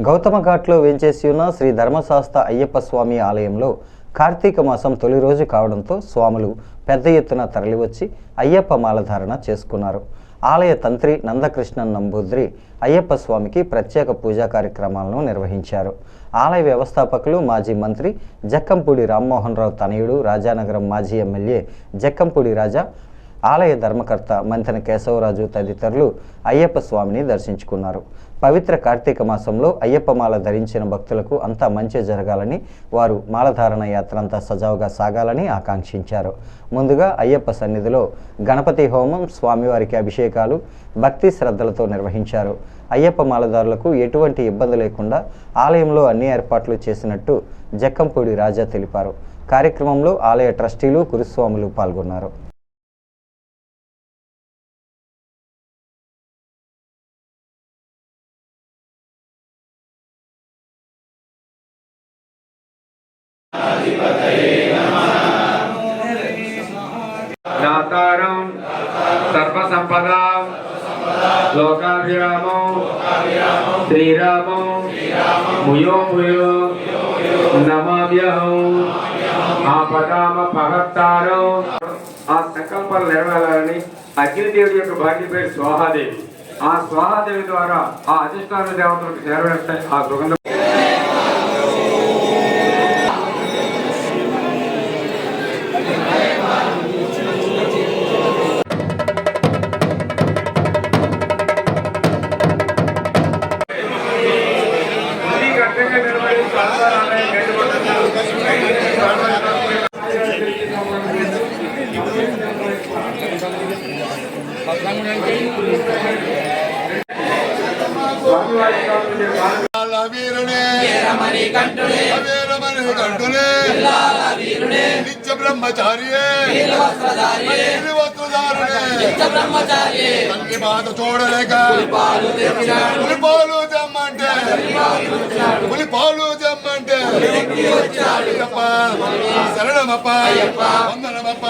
గౌతమ ఘాట్లో వేంచేసి ఉన్న శ్రీ ధర్మశాస్త అయ్యప్ప స్వామి ఆలయంలో కార్తీక మాసం తొలి రోజు కావడంతో స్వాములు పెద్ద ఎత్తున తరలివచ్చి అయ్యప్ప మాలధారణ చేసుకున్నారు. ఆలయ తంత్రి నందకృష్ణన్ నంబూద్రి అయ్యప్ప స్వామికి ప్రత్యేక పూజా కార్యక్రమాలను నిర్వహించారు. ఆలయ వ్యవస్థాపకులు మాజీ మంత్రి జక్కంపూడి రామ్మోహన్ రావు తనయుడు, రాజానగరం మాజీ ఎమ్మెల్యే జక్కంపూడి రాజా, ఆలయ ధర్మకర్త మంతెన కేశవరాజు తదితరులు అయ్యప్ప స్వామిని దర్శించుకున్నారు. పవిత్ర కార్తీక మాసంలో అయ్యప్ప మాల ధరించిన భక్తులకు అంతా మంచి జరగాలని, వారు మాలధారణ యాత్ర అంతా సజావుగా సాగాలని ఆకాంక్షించారు. ముందుగా అయ్యప్ప సన్నిధిలో గణపతి హోమం, స్వామివారికి అభిషేకాలు భక్తి శ్రద్ధలతో నిర్వహించారు. అయ్యప్ప మాలదారులకు ఎటువంటి ఇబ్బంది లేకుండా ఆలయంలో అన్ని ఏర్పాట్లు చేసినట్టు జక్కంపూడి రాజా తెలిపారు. కార్యక్రమంలో ఆలయ ట్రస్టీలు, గురుస్వాములు పాల్గొన్నారు. दातारं सर्वसंपदा लोकाभिरामो श्रीरामो मुयो मुयो नमाम्यहं ఆపదామపహర్తారో ఆ సంకల్పాలు నెరవేరాలని అగ్నిదేవుడి యొక్క భార్య పేరు స్వాహాదేవి. ఆ స్వాహాదేవి ద్వారా ఆ అధిష్టాన దేవతలకు నెరవేరుతాయి ఆ సుగంధ. నిత్య బ్రహ్మచారియే తల్లి బాధ చూడలేక పులిపాలు జమ్మంటే శరణమప్ప వందనమప్ప